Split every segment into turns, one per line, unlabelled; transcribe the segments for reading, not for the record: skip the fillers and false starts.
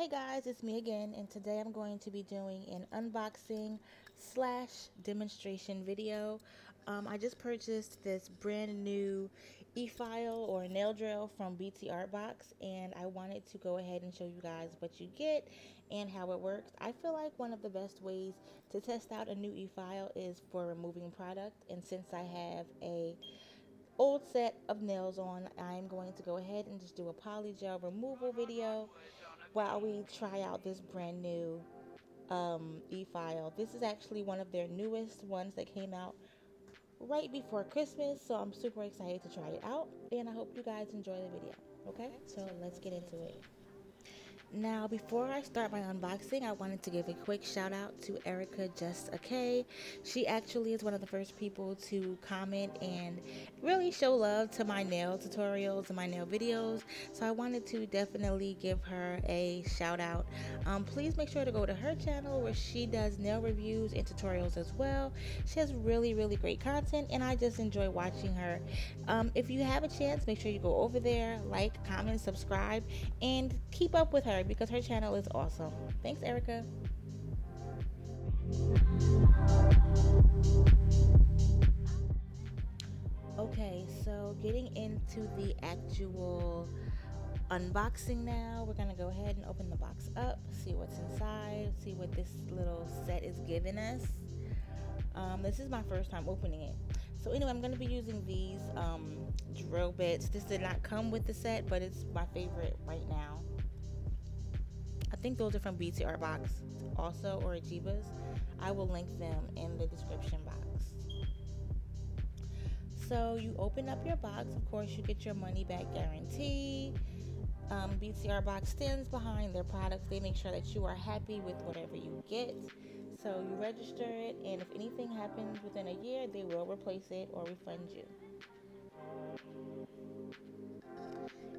Hey guys, it's me again, and today I'm going to be doing an unboxing slash demonstration video. I just purchased this brand new e-file or nail drill from BTArtbox, and I wanted to go ahead and show you guys what you get and how it works. I feel like one of the best ways to test out a new e-file is for removing product, and since I have a old set of nails on, I'm going to go ahead and just do a polygel removal video while we try out this brand new e-file. This is actually one of their newest ones that came out right before Christmas, so I'm super excited to try it out, and I hope you guys enjoy the video. Okay, so let's get into it. Now, before I start my unboxing, I wanted to give a quick shout out to Erica Just a K. She actually is one of the first people to comment and really show love to my nail tutorials and my nail videos. So I wanted to definitely give her a shout out. Please make sure to go to her channel where she does nail reviews and tutorials as well. She has really great content, and I just enjoy watching her. If you have a chance, make sure you go over there, like, comment, subscribe, and keep up with her because her channel is awesome. Thanks, Erica. Okay, so getting into the actual unboxing now, we're gonna go ahead and open the box up, see what's inside, see what this little set is giving us. This is my first time opening it. So anyway, I'm going to be using these drill bits. This did not come with the set, but it's my favorite right now. I think those are from BTArtbox also, or Ajibas. I will link them in the description box. So you open up your box. Of course, you get your money back guarantee. BTArtbox stands behind their products. They make sure that you are happy with whatever you get. So you register it, and if anything happens within a year, they will replace it or refund you.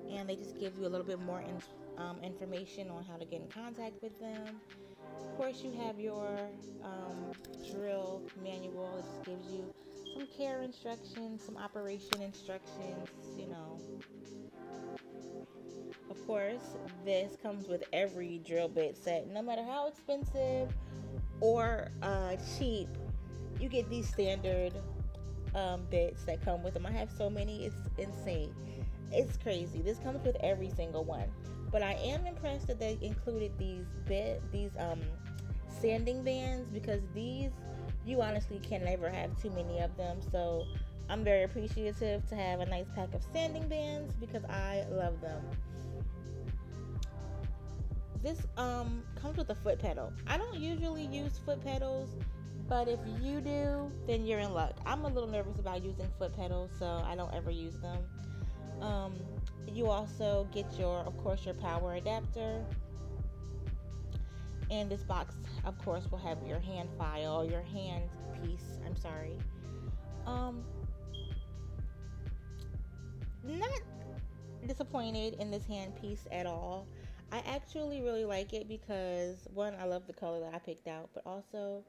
And they just give you a little bit more information on how to get in contact with them. Of course, you have your drill manual. It just gives you some care instructions, some operation instructions, you know. Of course, this comes with every drill bit set. No matter how expensive or cheap, you get these standard bits that come with them. I have so many, it's insane. It's crazy. This comes with every single one. But I am impressed that they included these sanding bands, because these, you honestly can never have too many of them. So I'm very appreciative to have a nice pack of sanding bands because I love them. This comes with a foot pedal. I don't usually use foot pedals, but if you do, then you're in luck. I'm a little nervous about using foot pedals, so I don't ever use them. You also get of course, your power adapter. And this box, of course, will have your hand file, your hand piece. I'm sorry. Not disappointed in this hand piece at all. I actually really like it because, one, I love the color that I picked out, but also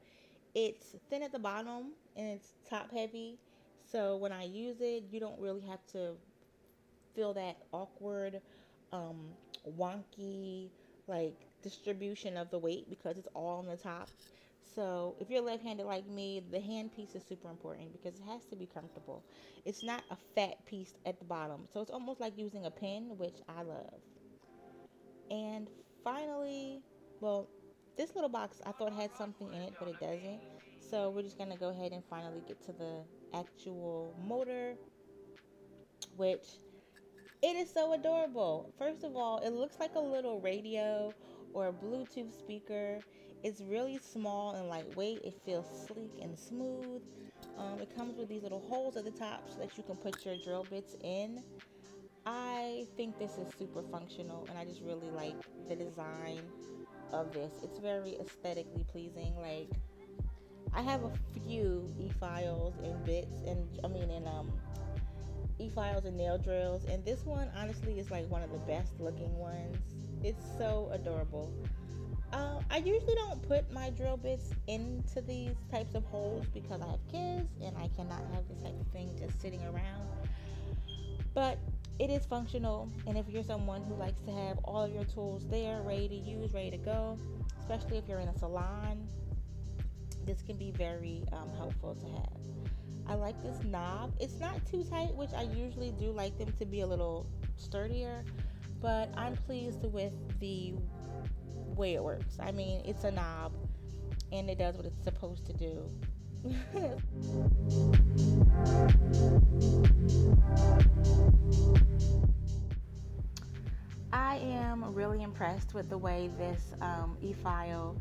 it's thin at the bottom and it's top heavy. So when I use it, you don't really have to feel that awkward, wonky, like, distribution of the weight because it's all on the top. So if you're left-handed like me, the hand piece is super important because it has to be comfortable. It's not a fat piece at the bottom, so it's almost like using a pen, which I love. And finally, well, this little box I thought had something in it, but it doesn't. So we're just gonna go ahead and finally get to the actual motor, which it is so adorable. First of all, it looks like a little radio or a Bluetooth speaker. It's really small and lightweight. It feels sleek and smooth. It comes with these little holes at the top so that you can put your drill bits in. I think this is super functional, and I just really like the design of this. It's very aesthetically pleasing. Like, I have a few e-files and bits, and e-files and nail drills, and this one honestly is like one of the best looking ones. It's so adorable. I usually don't put my drill bits into these types of holes because I have kids and I cannot have this type of thing just sitting around. But it is functional, and if you're someone who likes to have all of your tools there, ready to use, ready to go, especially if you're in a salon, this can be very helpful to have. I like this knob. It's not too tight, which I usually do like them to be a little sturdier, but I'm pleased with the way it works. I mean, it's a knob and it does what it's supposed to do. I am really impressed with the way this e-file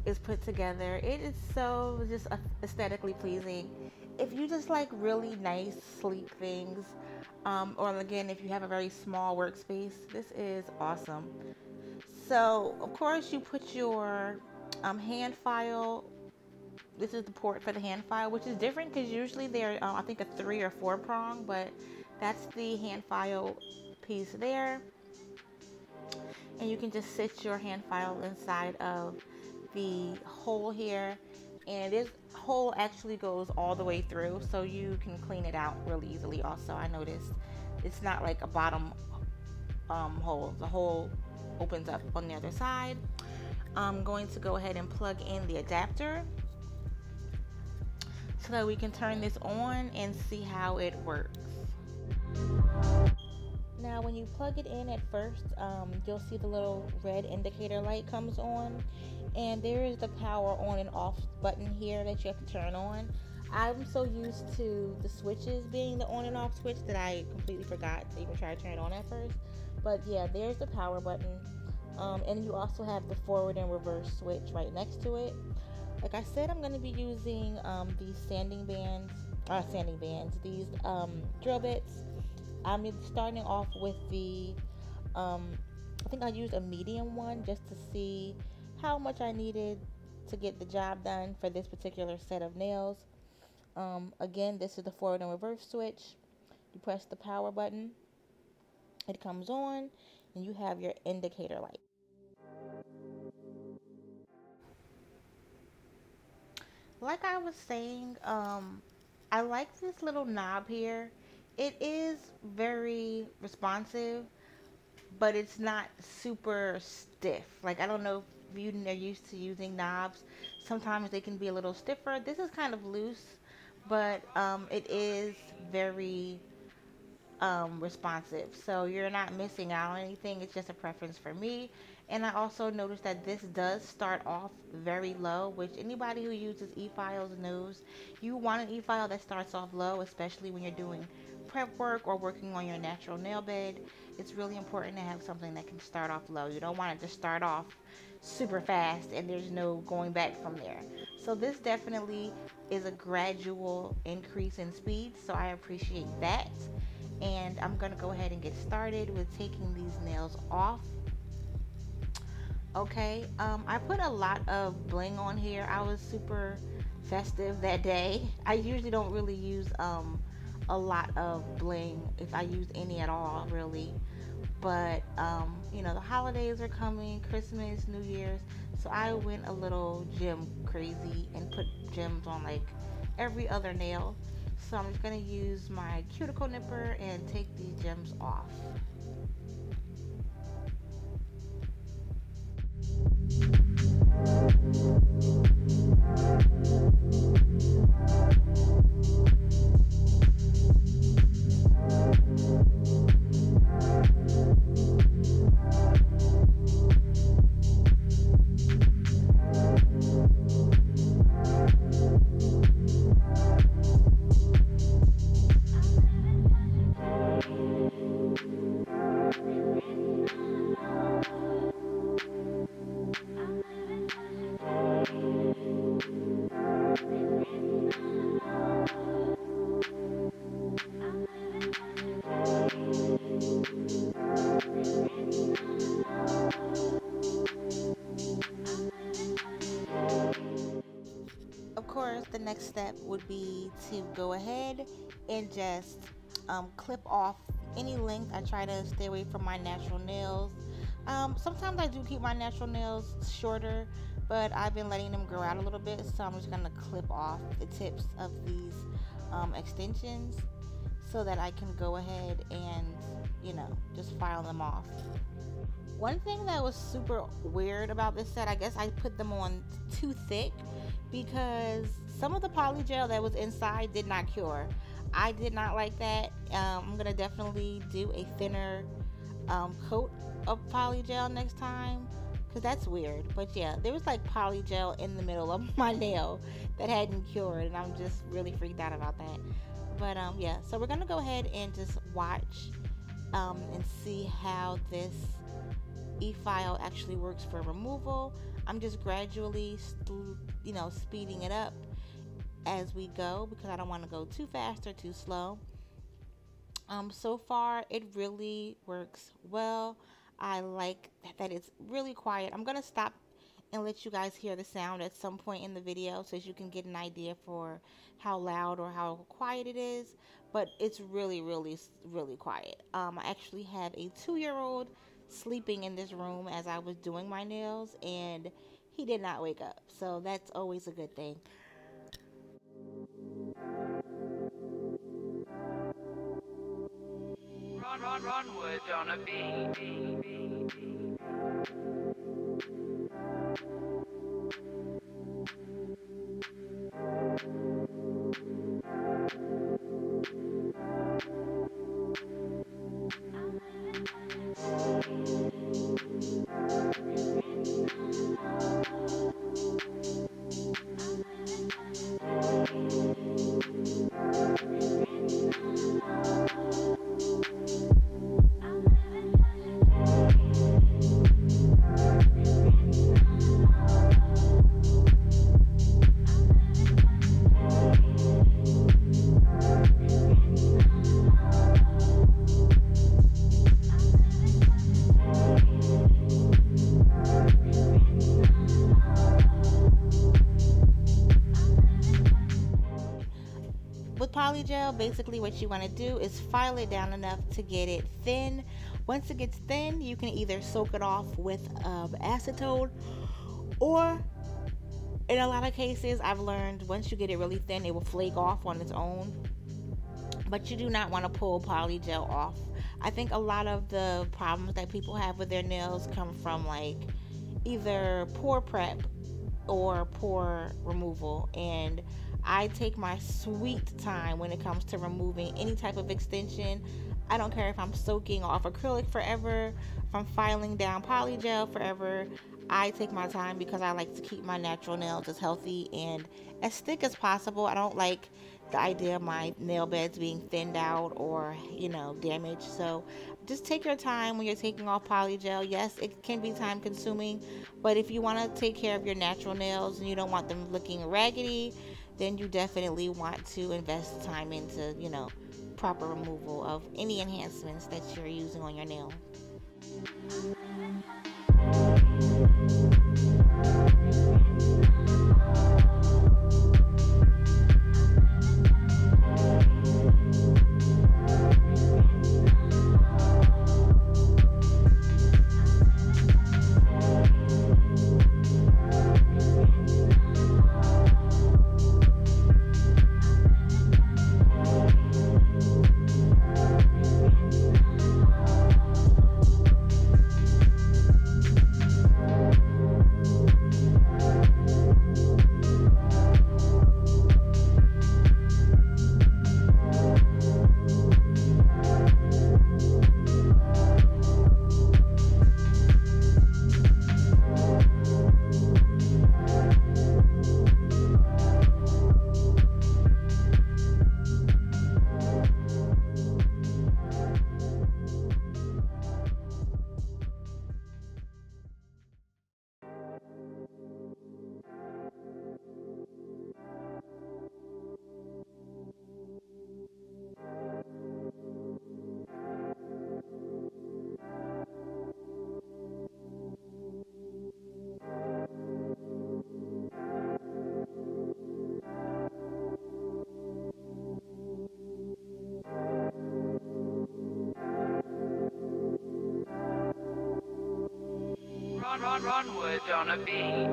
is put together. It is so just aesthetically pleasing. If you just like really nice, sleek things, or again, if you have a very small workspace, this is awesome. So, of course, you put your hand file. This is the port for the hand file, which is different because usually they're, I think, a 3 or 4 prong, but that's the hand file piece there. And you can just sit your hand file inside of the hole here, and this hole actually goes all the way through, so you can clean it out really easily. Also, I noticed it's not like a bottom hole. The hole opens up on the other side. I'm going to go ahead and plug in the adapter so that we can turn this on and see how it works. Now when you plug it in at first, you'll see the little red indicator light comes on, and there is the power on and off button here that you have to turn on. I'm so used to the switches being the on and off switch that I completely forgot to even try to turn it on at first. But yeah, there's the power button, and you also have the forward and reverse switch right next to it. Like I said, I'm going to be using these these drill bits. I'm starting off with the, I think I used a medium one just to see how much I needed to get the job done for this particular set of nails. Again, this is the forward and reverse switch. You press the power button, it comes on, and you have your indicator light. Like I was saying, I like this little knob here. It is very responsive, but it's not super stiff. Like, I don't know if you are used to using knobs. Sometimes they can be a little stiffer. This is kind of loose, but it is very responsive, so you're not missing out on anything. It's just a preference for me. And I also noticed that this does start off very low, which anybody who uses e-files knows you want an e-file that starts off low, especially when you're doing prep work or working on your natural nail bed. It's really important to have something that can start off low. You don't want it to start off super fast and there's no going back from there. So this definitely is a gradual increase in speed, so I appreciate that. And I'm gonna go ahead and get started with taking these nails off. Okay, I put a lot of bling on here. I was super festive that day. I usually don't really use a lot of bling, if I use any at all, really. But you know, the holidays are coming, Christmas, New Year's, so I went a little gem crazy and put gems on like every other nail. So I'm just going to use my cuticle nipper and take these gems off. Of course, the next step would be to go ahead and just clip off any length. I try to stay away from my natural nails. Sometimes I do keep my natural nails shorter, but I've been letting them grow out a little bit, so I'm just going to clip off the tips of these extensions. so that I can go ahead and, you know, just file them off. One thing that was super weird about this set, I guess I put them on too thick because some of the polygel that was inside did not cure. I did not like that. I'm gonna definitely do a thinner coat of polygel next time, because that's weird. But yeah, there was like polygel in the middle of my nail that hadn't cured, and I'm just really freaked out about that. But yeah, so we're gonna go ahead and just watch and see how this efile actually works for removal. I'm just gradually speeding it up as we go, because I don't want to go too fast or too slow. So far it really works well. I like that it's really quiet. I'm gonna stop and let you guys hear the sound at some point in the video so you can get an idea for how loud or how quiet it is, but it's really quiet. I actually have a 2-year-old sleeping in this room as I was doing my nails, and he did not wake up, so that's always a good thing.
Run wood on a beat.
With polygel, basically what you want to do is file it down enough to get it thin. Once it gets thin, you can either soak it off with acetone, or in a lot of cases I've learned once you get it really thin, it will flake off on its own. But you do not want to pull polygel off. I think a lot of the problems that people have with their nails come from like either poor prep or poor removal, and I take my sweet time when it comes to removing any type of extension. I don't care if I'm soaking off acrylic forever, if I'm filing down polygel forever. I take my time because I like to keep my natural nails as healthy and as thick as possible. I don't like the idea of my nail beds being thinned out or, damaged. So just take your time when you're taking off polygel. Yes, it can be time consuming, but if you want to take care of your natural nails and you don't want them looking raggedy, then you definitely want to invest time into, proper removal of any enhancements that you're using on your nail.
Run wood on a beat.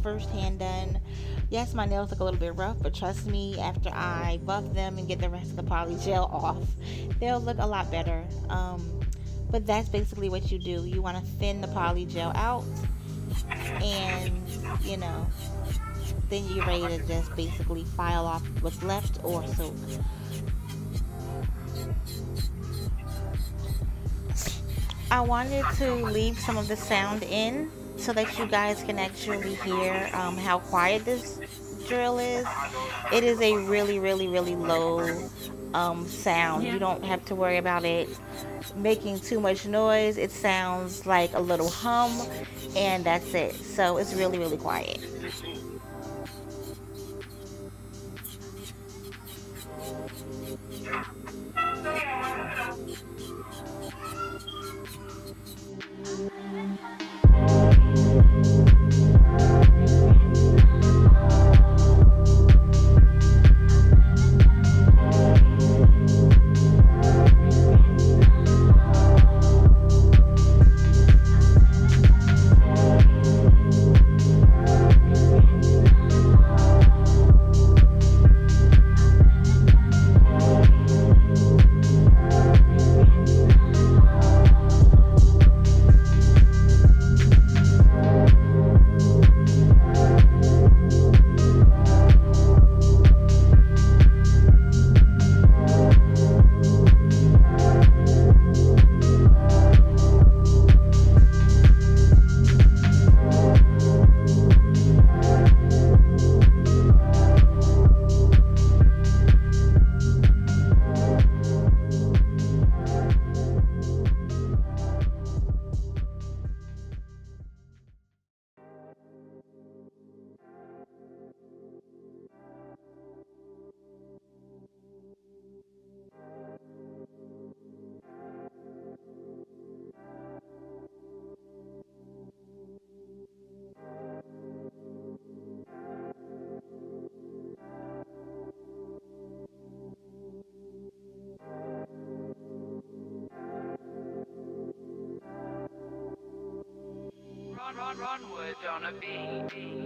first hand done. Yes, my nails look a little bit rough, but trust me, after I buff them and get the rest of the poly gel off, they'll look a lot better. But that's basically what you do. You want to thin the poly gel out, and you know, then you're ready to just basically file off what's left or soak. I wanted to leave some of the sound in so that you guys can actually hear how quiet this drill is. It is a really, really, really low sound. You don't have to worry about it making too much noise. It sounds like a little hum, and that's it. So it's really, really quiet.
Runwood on a beat.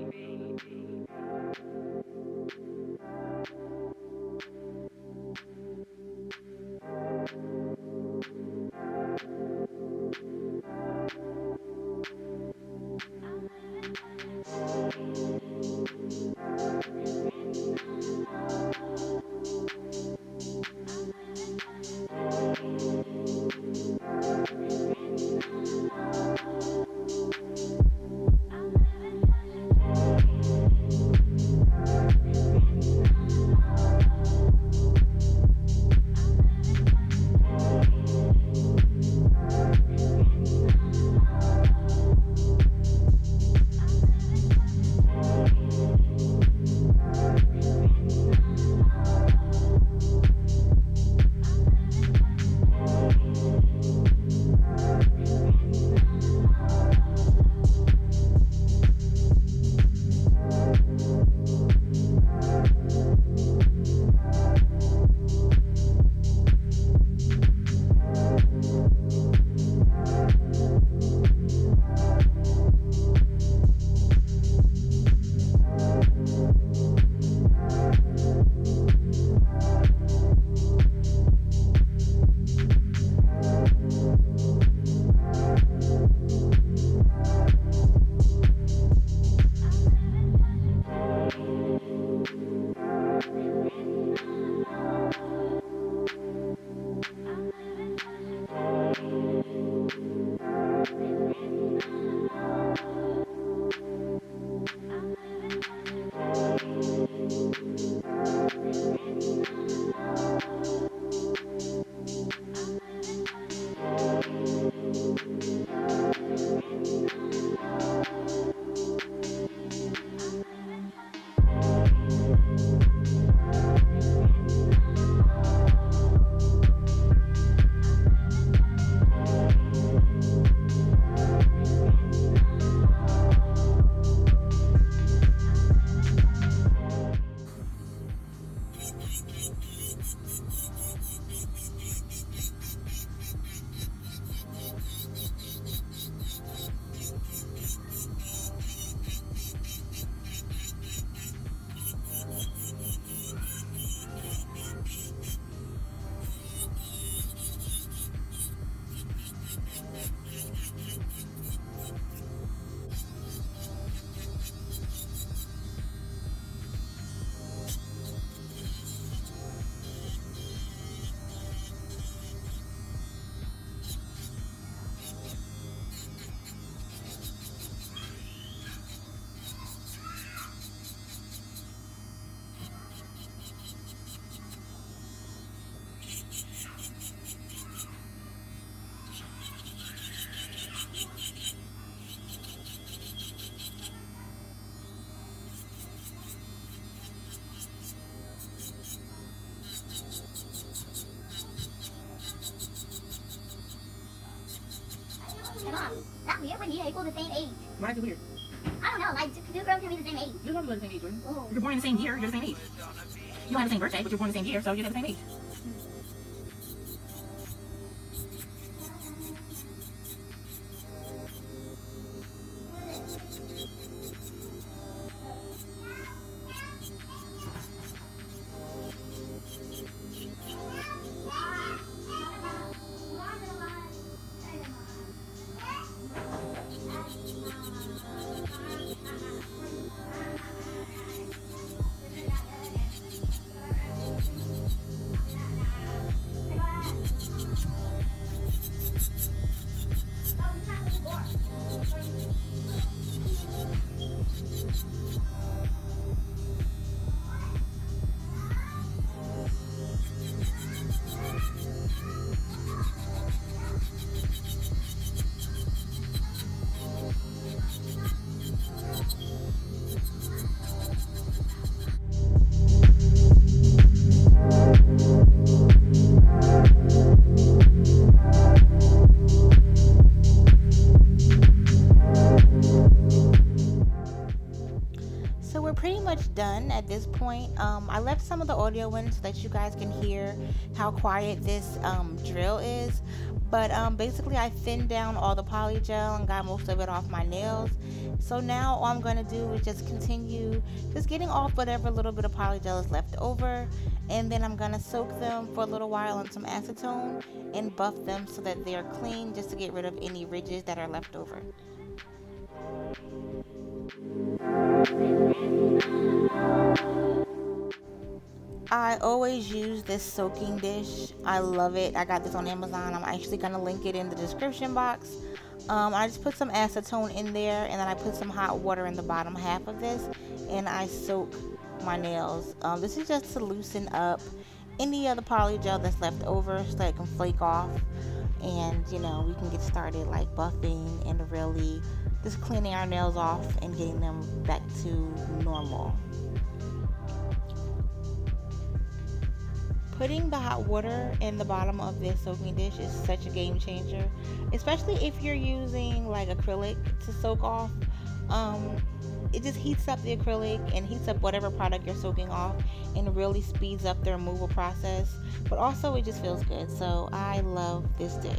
Come on. Not weird when you're equal the same age.
Why is it weird?
I don't know, like, two girls can be the same age.
You don't be the same age, Jordan.
Oh.
If you're born in the same year, you're the same age. You don't have the same birthday, but you're born in the same year, so you're the same age.
So we're pretty much done at this point. I left some of the audio in so that you guys can hear how quiet this drill is. But basically I thinned down all the polygel and got most of it off my nails. So now all I'm going to do is just continue just getting off whatever little bit of polygel is left over. And then I'm going to soak them for a little while in some acetone and buff them so that they're clean, just to get rid of any ridges that are left over. I always use this soaking dish. I love it. I got this on Amazon. I'm actually going to link it in the description box. I just put some acetone in there, and then I put some hot water in the bottom half of this, and I soak my nails. This is just to loosen up any other polygel that's left over so that it can flake off, and you know, we can get started like buffing and really just cleaning our nails off and getting them back to normal. Putting the hot water in the bottom of this soaking dish is such a game changer, especially if you're using like acrylic to soak off. It just heats up the acrylic and heats up whatever product you're soaking off and really speeds up the removal process, but also it just feels good. So I love this dish.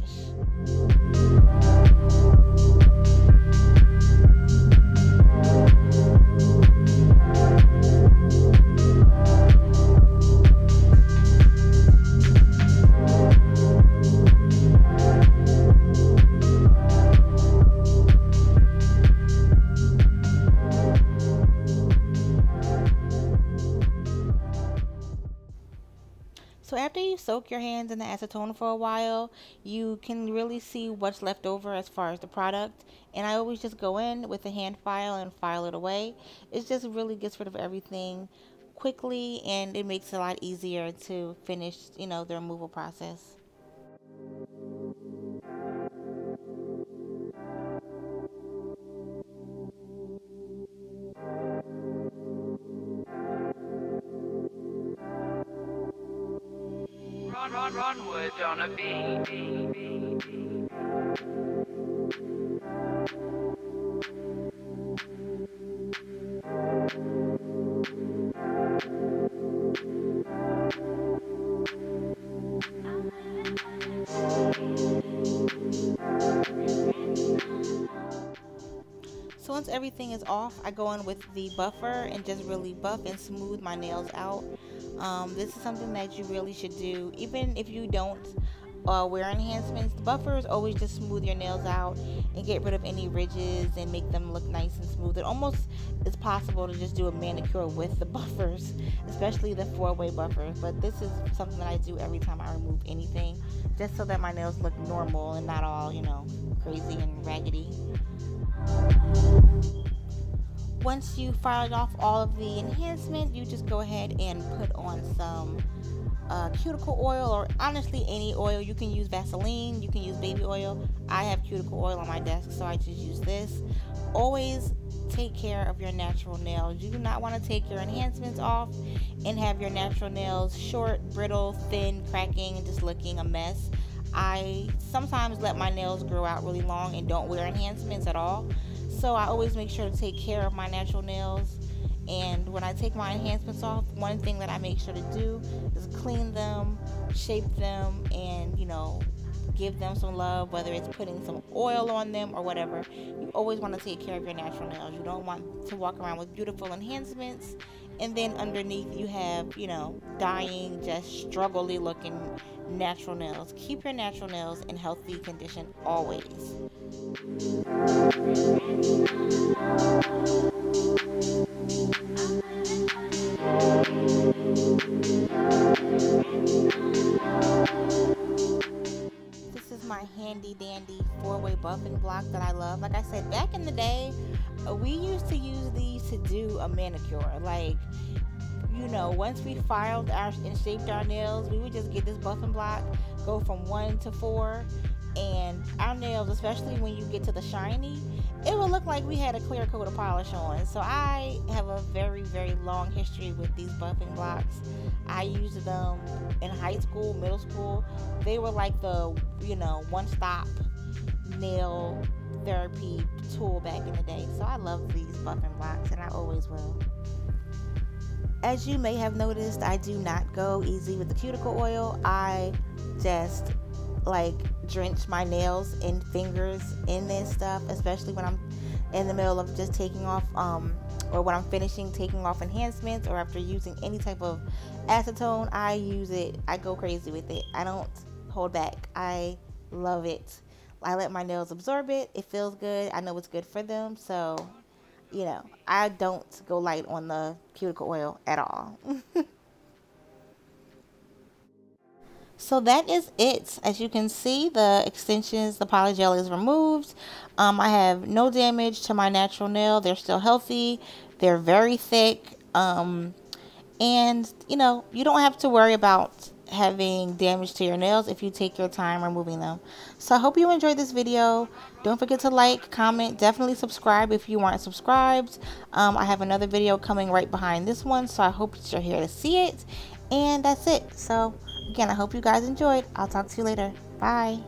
So after you soak your hands in the acetone for a while, you can really see what's left over as far as the product. And I always just go in with a hand file and file it away. It just really gets rid of everything quickly, and it makes it a lot easier to finish, you know, the removal process.
Runwood on a beat.
So once everything is off, I go in with the buffer and just really buff and smooth my nails out. This is something that you really should do even if you don't wear enhancements. The buffer is always just smooth your nails out and get rid of any ridges and make them look nice and smooth. It almost is possible to just do a manicure with the buffers, especially the 4-way buffers, but this is something that I do every time I remove anything, just so that my nails look normal and not all, you know, crazy and raggedy. Once you filed off all of the enhancement, you just go ahead and put on some cuticle oil, or honestly any oil. You can use Vaseline, you can use baby oil. I have cuticle oil on my desk, so I just use this. Always take care of your natural nails. You do not want to take your enhancements off and have your natural nails short, brittle, thin, cracking, and just looking a mess. I sometimes let my nails grow out really long and don't wear enhancements at all. So I always make sure to take care of my natural nails. And when I take my enhancements off, one thing that I make sure to do is clean them, shape them, and give them some love, whether it's putting some oil on them or whatever. You always want to take care of your natural nails. You don't want to walk around with beautiful enhancements and then underneath you have, dying, just struggly looking natural nails. Keep your natural nails in healthy condition always. This is my handy dandy 4-way buffing block that I love. Like I said, back in the day, we used to use these to do a manicure. Like, once we filed and shaped our nails, we would just get this buffing block, go from 1 to 4, and our nails, especially when you get to the shiny, it will look like we had a clear coat of polish on. So I have a very, very long history with these buffing blocks. I used them in high school, middle school. They were like the, one-stop nail therapy tool back in the day. So I love these buffing blocks, and I always will. As you may have noticed, I do not go easy with the cuticle oil. I just drench my nails and fingers in this stuff, especially when I'm in the middle of just taking off or when I'm finishing taking off enhancements, or after using any type of acetone. I use it. I go crazy with it. I don't hold back. I love it. I let my nails absorb it. It feels good. I know it's good for them. So I don't go light on the cuticle oil at all. So that is it. As you can see, the extensions, the polygel is removed. I have no damage to my natural nail. They're still healthy. They're very thick. And, you don't have to worry about having damage to your nails if you take your time removing them. So I hope you enjoyed this video. Don't forget to like, comment, definitely subscribe if you aren't subscribed. I have another video coming right behind this one, so I hope you're here to see it. And that's it. So again, I hope you guys enjoyed. I'll talk to you later. Bye.